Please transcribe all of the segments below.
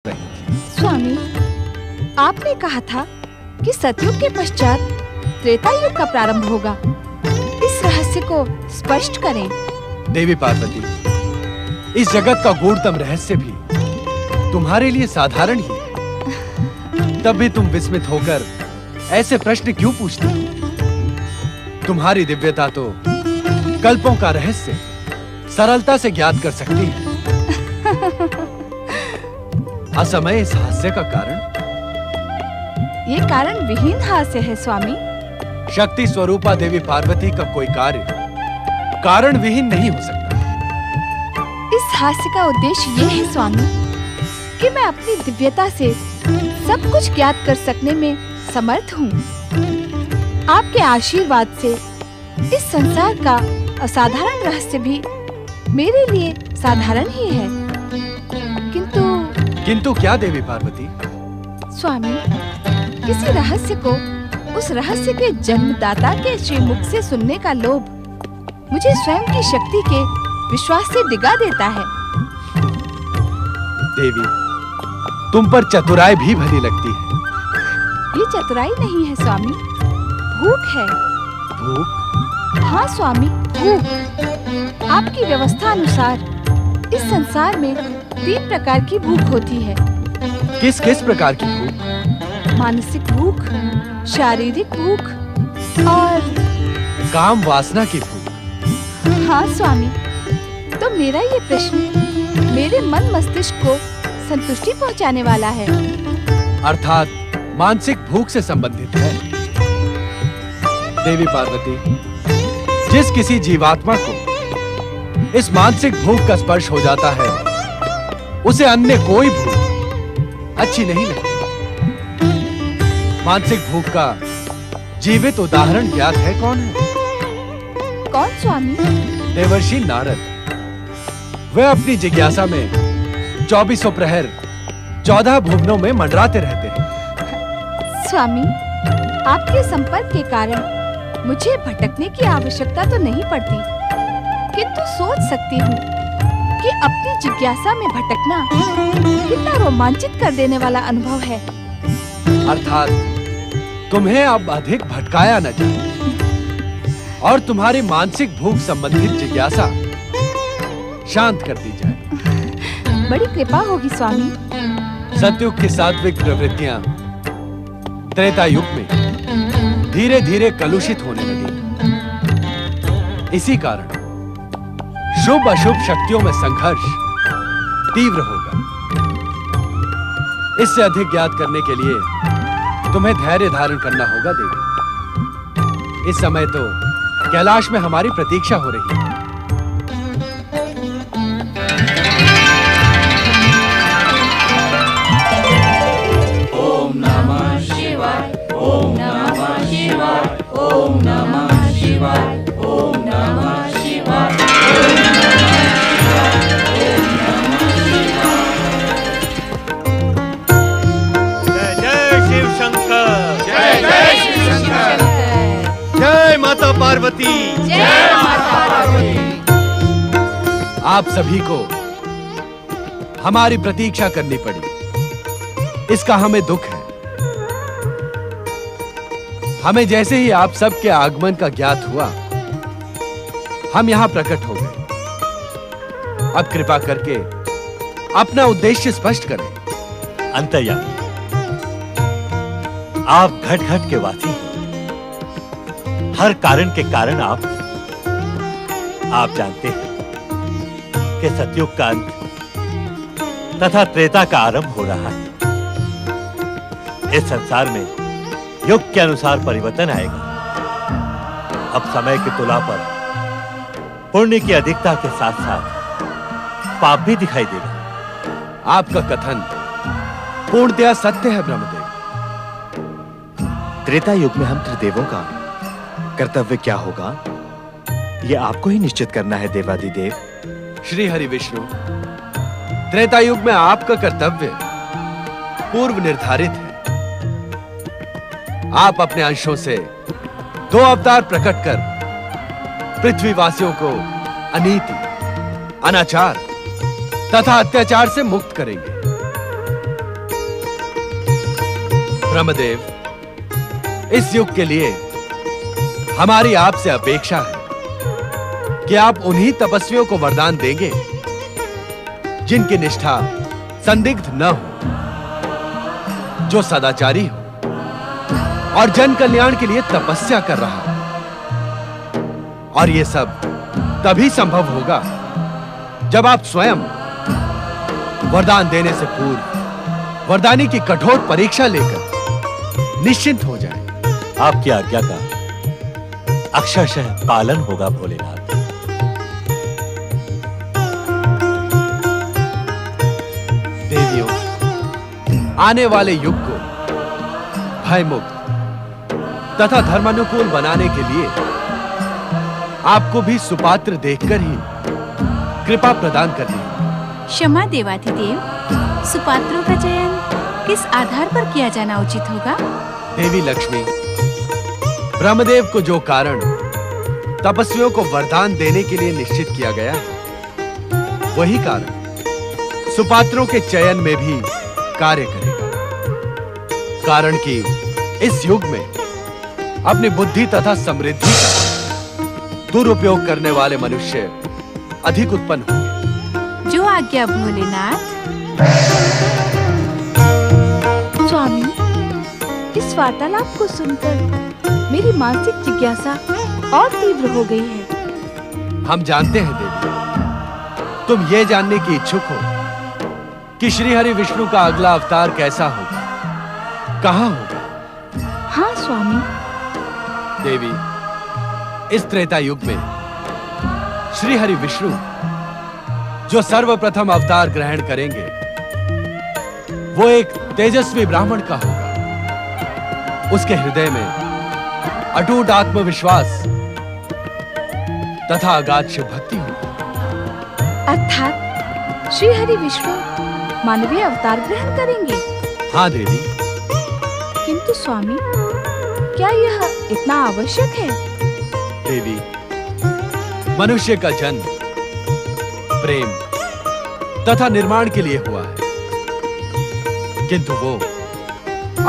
रही थी। स्वामी, आपने कहा था कि सतयुग के पश्चात त्रेता युग का प्रारंभ होगा। इस रहस्य को स्पष्ट करें। देवी पार्वती, इस जगत का गूढ़तम रहस्य भी तुम्हारे लिए साधारण ही है। तब भी तुम विस्मित होकर ऐसे प्रश्न क्यों पूछती हो? तुम्हारी दिव्यता तो कल्पों का रहस्य सरलता से ज्ञात कर सकती है। असमय इस हास्य का कारण? ये कारण विहीन हास्य है स्वामी। शक्ति स्वरूपा देवी पार्वती का कोई कार्य कारण विहीन नहीं हो सकता। इस हास्य का उद्देश्य ये है स्वामी कि मैं अपनी दिव्यता से सब कुछ ज्ञात कर सकने में समर्थ हूँ। आपके आशीर्वाद से इस संसार का असाधारण रहस्य भी मेरे लिए साधारण ही है। किंतु क्या देवी पार्वती? स्वामी, किसी रहस्य को उस रहस्य के जन्मदाता के श्रीमुख से सुनने का लोभ मुझे स्वयं की शक्ति के विश्वास से डिगा देता है। देवी, तुम पर चतुराई भी भली लगती है। ये चतुराई नहीं है स्वामी, भूख है। भूख? हाँ स्वामी, भूख। आपकी व्यवस्था अनुसार इस संसार में 3 प्रकार की भूख होती है। किस किस प्रकार की भूख? मानसिक भूख, शारीरिक भूख और काम वासना की भूख। हाँ स्वामी, तो मेरा ये प्रश्न मेरे मन मस्तिष्क को संतुष्टि पहुंचाने वाला है। अर्थात मानसिक भूख से संबंधित है। देवी पार्वती, जिस किसी जीवात्मा को इस मानसिक भूख का स्पर्श हो जाता है, उसे अन्य कोई भूख अच्छी नहीं लगती। मानसिक भूख का जीवित उदाहरण ज्ञात है कौन है? कौन स्वामी? देवर्षि नारद। वह अपनी जिज्ञासा में 24 प्रहर 14 भुवनों में मंडराते रहते हैं। स्वामी, आपके संपर्क के कारण मुझे भटकने की आवश्यकता तो नहीं पड़ती, किंतु सोच सकती हूँ कि अपनी जिज्ञासा में भटकना कितना रोमांचित कर देने वाला अनुभव है। अर्थात तुम्हें अब अधिक भटकाया न जाए और तुम्हारी मानसिक भूख संबंधित जिज्ञासा शांत कर दी जाए। बड़ी कृपा होगी स्वामी। सतयुग की सात्विक प्रवृत्तियां त्रेता युग में धीरे धीरे कलुषित होने लगी। इसी कारण शुभ अशुभ शक्तियों में संघर्ष तीव्र होगा। इससे अधिक ज्ञात करने के लिए तुम्हें धैर्य धारण करना होगा देवी। इस समय तो कैलाश में हमारी प्रतीक्षा हो रही है। ओम नमः शिवाय, ओम नमः शिवाय, ओम नमः शिवाय, ओम नमः शिवाय, ओम नमः शिवाय। जय जय शिव शंकर, जय जय शिव शंकर, जय माता पार्वती, जय माता पार्वती। आप सभी को हमारी प्रतीक्षा करनी पड़ी, इसका हमें दुख है। हमें जैसे ही आप सबके आगमन का ज्ञात हुआ, हम यहां प्रकट हो गए। अब कृपा करके अपना उद्देश्य स्पष्ट करें। अंतर्यामी, आप घट घट के वासी हैं। हर कारण के कारण आप जानते हैं कि सतयुग का अंत तथा त्रेता का आरंभ हो रहा है। इस संसार में युग के अनुसार परिवर्तन आएगा। अब समय की तुला पर पुण्य की अधिकता के साथ साथ पाप भी दिखाई देगा। आपका कथन पूर्णतया सत्य है ब्रह्मदेव। त्रेता युग में हम त्रिदेवों का कर्तव्य क्या होगा, यह आपको ही निश्चित करना है देवादिदेव। श्री हरि विष्णु, त्रेता युग में आपका कर्तव्य पूर्व निर्धारित है। आप अपने अंशों से 2 अवतार प्रकट कर पृथ्वीवासियों को अनीति, अनाचार तथा अत्याचार से मुक्त करेंगे। ब्रह्मदेव, इस युग के लिए हमारी आपसे अपेक्षा है कि आप उन्हीं तपस्वियों को वरदान देंगे जिनकी निष्ठा संदिग्ध न हो, जो सदाचारी हो और जन कल्याण के लिए तपस्या कर रहा हो। और यह सब तभी संभव होगा जब आप स्वयं वरदान देने से पूर्व वरदानी की कठोर परीक्षा लेकर निश्चिंत हो जाएं। आपकी आज्ञा का अक्षरशः पालन होगा भोलेनाथ। देवियों, आने वाले युग को भयमुक्त तथा धर्मानुकूल बनाने के लिए आपको भी सुपात्र देखकर ही कृपा प्रदान करनी है। क्षमा देवाधिदेव, सुपात्रों का चयन किस आधार पर किया जाना उचित होगा? देवी लक्ष्मी, ब्रह्मदेव को जो कारण तपस्वियों को वरदान देने के लिए निश्चित किया गया है, वही कारण सुपात्रों के चयन में भी कार्य करेगा। कारण कि इस युग में अपनी बुद्धि तथा समृद्धि का दुरुपयोग करने वाले मनुष्य अधिक उत्पन्न होंगे। जो आज्ञा भोलेनाथ। स्वामी, इस वार्तालाप को सुनकर मेरी मानसिक जिज्ञासा और तीव्र हो गई है। हम जानते हैं देवी, तुम ये जानने की इच्छुक हो कि श्री हरि विष्णु का अगला अवतार कैसा होगा, कहां होगा। हाँ स्वामी। देवी, इस त्रेता युग में श्री हरि विष्णु जो सर्वप्रथम अवतार ग्रहण करेंगे, वो एक तेजस्वी ब्राह्मण का होगा। उसके हृदय में अटूट आत्मविश्वास तथा अगाध शिव भक्ति होगी। अर्थात श्री हरि विष्णु मानवीय अवतार ग्रहण करेंगे। हाँ देवी। किंतु स्वामी, क्या यह इतना आवश्यक है? देवी, मनुष्य का जन्म प्रेम तथा निर्माण के लिए हुआ है, किंतु वो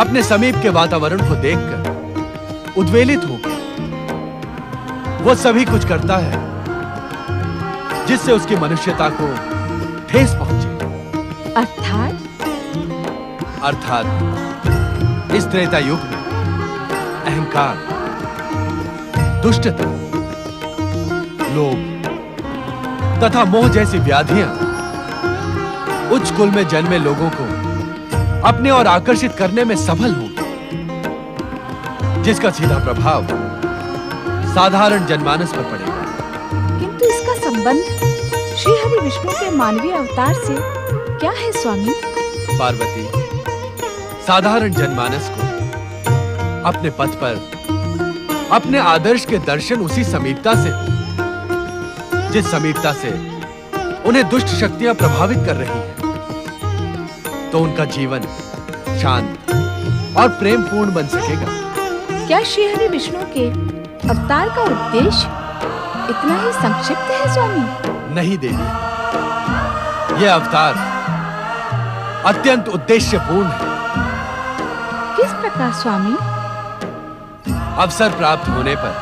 अपने समीप के वातावरण को देखकर उद्वेलित होकर वो सभी कुछ करता है जिससे उसकी मनुष्यता को ठेस पहुंचे। अर्थात इस त्रेता युग में अहंकार, दुष्टता, लोभ तथा मोह जैसी व्याधियां उच्च कुल में जन्मे लोगों को अपने ओर आकर्षित करने में सफल होंगी, जिसका सीधा प्रभाव साधारण जनमानस पर पड़ेगा। किंतु इसका संबंध श्री हरि विष्णु के मानवीय अवतार से क्या है स्वामी? पार्वती, साधारण जनमानस को अपने पथ पर अपने आदर्श के दर्शन उसी समीपता से हो जिस समीपता से उन्हें दुष्ट शक्तियां प्रभावित कर रही हैं, तो उनका जीवन शांत और प्रेम पूर्ण बन सकेगा। क्या श्री हरि विष्णु के अवतार का उद्देश्य इतना ही संक्षिप्त है स्वामी? नहीं देवी, यह अवतार अत्यंत उद्देश्यपूर्ण है। किस प्रकार स्वामी? अवसर प्राप्त होने पर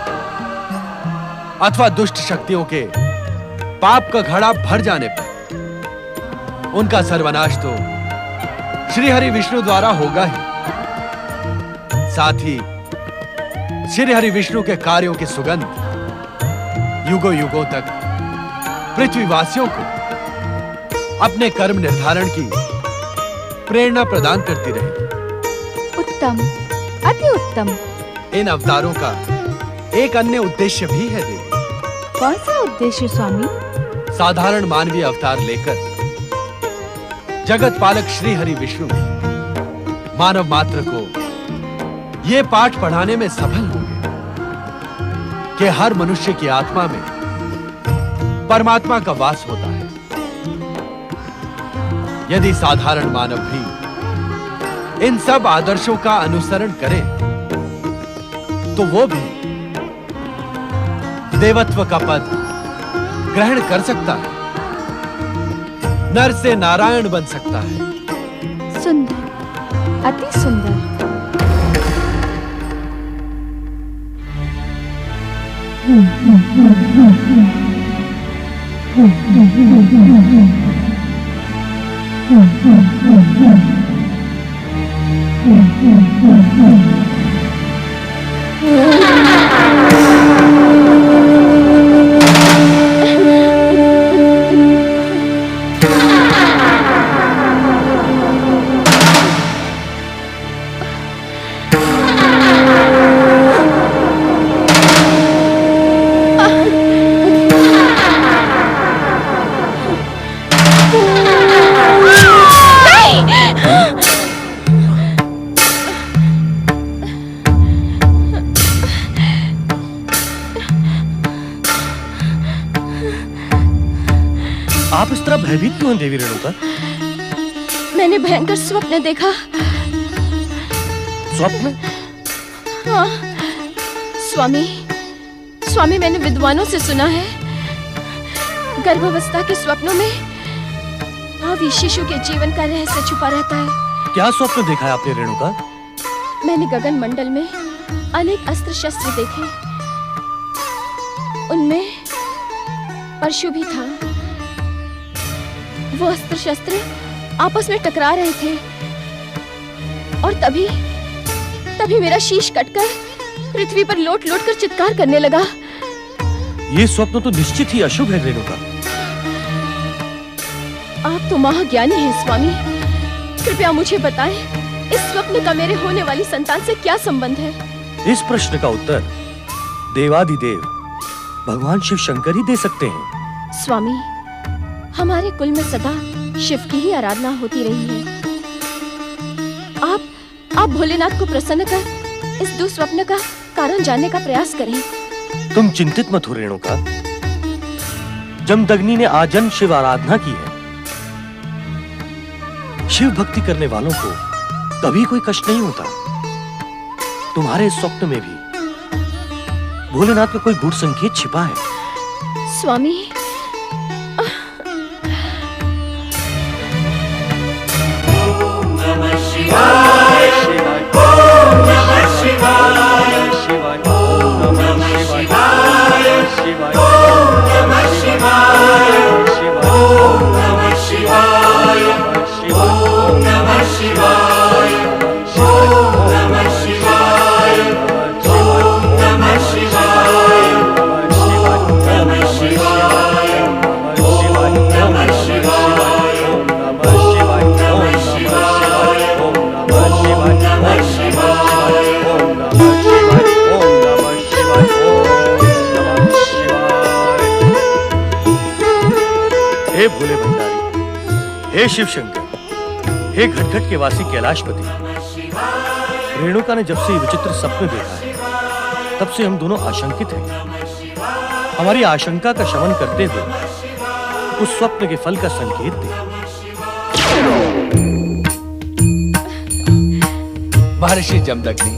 अथवा दुष्ट शक्तियों के पाप का घड़ा भर जाने पर उनका सर्वनाश तो श्री हरि विष्णु द्वारा होगा ही, साथ ही श्री हरि विष्णु के कार्यों की सुगंध युगों युगों तक पृथ्वीवासियों को अपने कर्म निर्धारण की प्रेरणा प्रदान करती रहेगी। उत्तम, अति उत्तम। इन अवतारों का एक अन्य उद्देश्य भी है देवी। कौन सा उद्देश्य स्वामी? साधारण मानवीय अवतार लेकर जगत पालक श्री हरि विष्णु मानव मात्र को यह पाठ पढ़ाने में सफल होंगे कि हर मनुष्य की आत्मा में परमात्मा का वास होता है। यदि साधारण मानव भी इन सब आदर्शों का अनुसरण करे, तो वो भी देवत्व का पद ग्रहण कर सकता है, नर से नारायण बन सकता है। सुंदर, अति सुंदर। आप इस तरह भयभीत क्यों हैं देवी रेणुका? मैंने भयंकर स्वप्न देखा। स्वप्न? हाँ, स्वामी मैंने विद्वानों से सुना है गर्भावस्था के स्वप्नों में भावी शिशु के जीवन का रहस्य छुपा रहता है। क्या स्वप्न देखा है आपने रेणुका? मैंने गगन मंडल में अनेक अस्त्र शस्त्र देखे, उनमें परशु भी था। वो अस्त्र शस्त्र आपस में टकरा रहे थे और तभी मेरा शीश कटकर पृथ्वी पर लोट लोट कर चित्कार करने लगा। ये स्वप्न तो निश्चित ही अशुभ है रेणुका। आप तो महाज्ञानी हैं स्वामी, कृपया मुझे बताएं इस स्वप्न का मेरे होने वाली संतान से क्या संबंध है? इस प्रश्न का उत्तर देवादिदेव भगवान शिव शंकर ही दे सकते हैं। स्वामी, हमारे कुल में सदा शिव की ही आराधना होती रही है। आप भोलेनाथ को प्रसन्न कर इस दुस्वप्न का कारण जानने का प्रयास करें। तुम चिंतित मत हो रेणुका। जमदग्नि ने आजन्म शिव आराधना की है। शिव भक्ति करने वालों को कभी कोई कष्ट नहीं होता। तुम्हारे स्वप्न में भी भोलेनाथ का कोई गूढ़ संकेत छिपा है। स्वामी, हे भोले भंडारी, हे शिव शंकर, हे घटघट के वासी कैलाशपति। रेणुका ने जब से ये विचित्र सपने देखा है तब से हम दोनों आशंकित हैं। हमारी आशंका का शमन करते हुए उस स्वप्न के फल का संकेत दे। महर्षि जमदग्नि,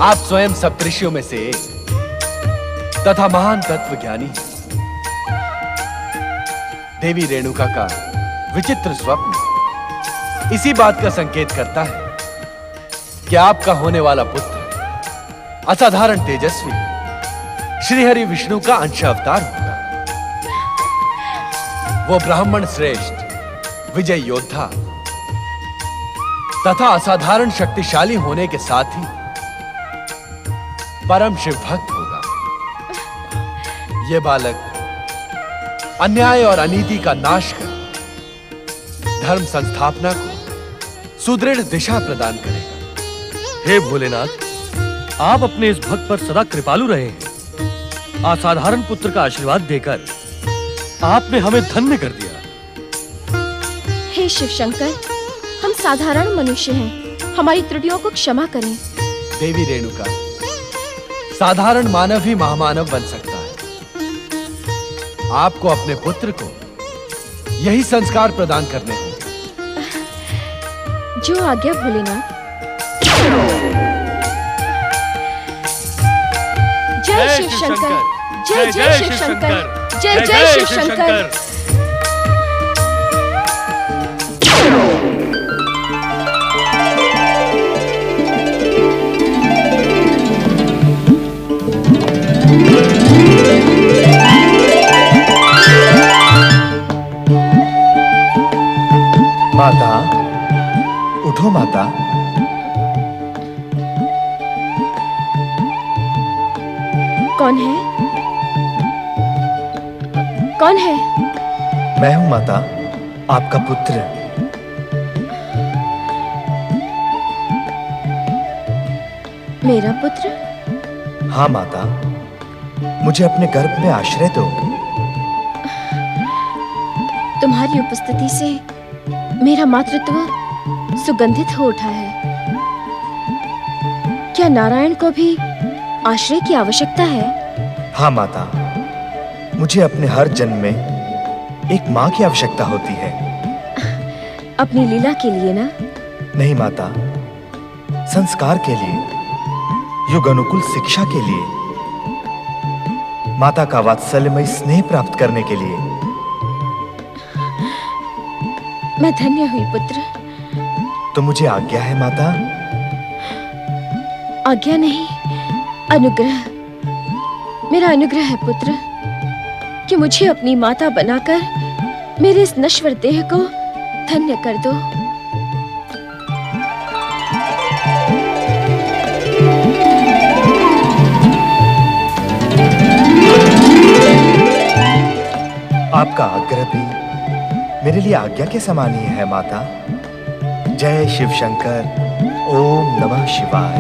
आप स्वयं सप्तऋषियों में से एक तथा महान तत्वज्ञानी हैं। देवी रेणुका का विचित्र स्वप्न इसी बात का संकेत करता है कि आपका होने वाला पुत्र असाधारण तेजस्वी श्रीहरि विष्णु का अंश अवतार होगा। वो ब्राह्मण श्रेष्ठ विजय योद्धा तथा असाधारण शक्तिशाली होने के साथ ही परम शिव भक्त होगा। ये बालक अन्याय और अनीति का नाश कर धर्म संस्थापना को सुदृढ़ दिशा प्रदान करेगा। हे भोलेनाथ, आप अपने इस भक्त पर सदा कृपालु रहे हैं। असाधारण पुत्र का आशीर्वाद देकर आपने हमें धन्य कर दिया। हे शिव शंकर, हम साधारण मनुष्य हैं, हमारी त्रुटियों को क्षमा करें। देवी रेणुका, साधारण मानव ही महामानव बन सकता है। आपको अपने पुत्र को यही संस्कार प्रदान करने होंगे। जो आज्ञा भोलेनाथ। जय शिव शंकर, जय जय शिव शंकर, जय जय शिव शंकर। माता, उठो माता। कौन है? कौन है? मैं हूं माता, आपका पुत्र। मेरा पुत्र? हाँ माता, मुझे अपने गर्भ में आश्रय दो। तुम्हारी उपस्थिति से मेरा मातृत्व सुगंधित हो उठा है। क्या नारायण को भी आश्रय की आवश्यकता है? हाँ माता, मुझे अपने हर जन्म में एक माँ की आवश्यकता होती है। अपनी लीला के लिए ना? नहीं माता, संस्कार के लिए, युग अनुकूल शिक्षा के लिए, माता का वात्सल्यमय स्नेह प्राप्त करने के लिए। मैं धन्य हुई पुत्र। तो मुझे आज्ञा है माता। आज्ञा नहीं, अनुग्रह। मेरा अनुग्रह है पुत्र कि मुझे अपनी माता बनाकर मेरे इस नश्वर देह को धन्य कर दो। आपका आग्रह भी मेरे लिए आज्ञा के समान ही है माता। जय शिव शंकर। ओम नमः शिवाय।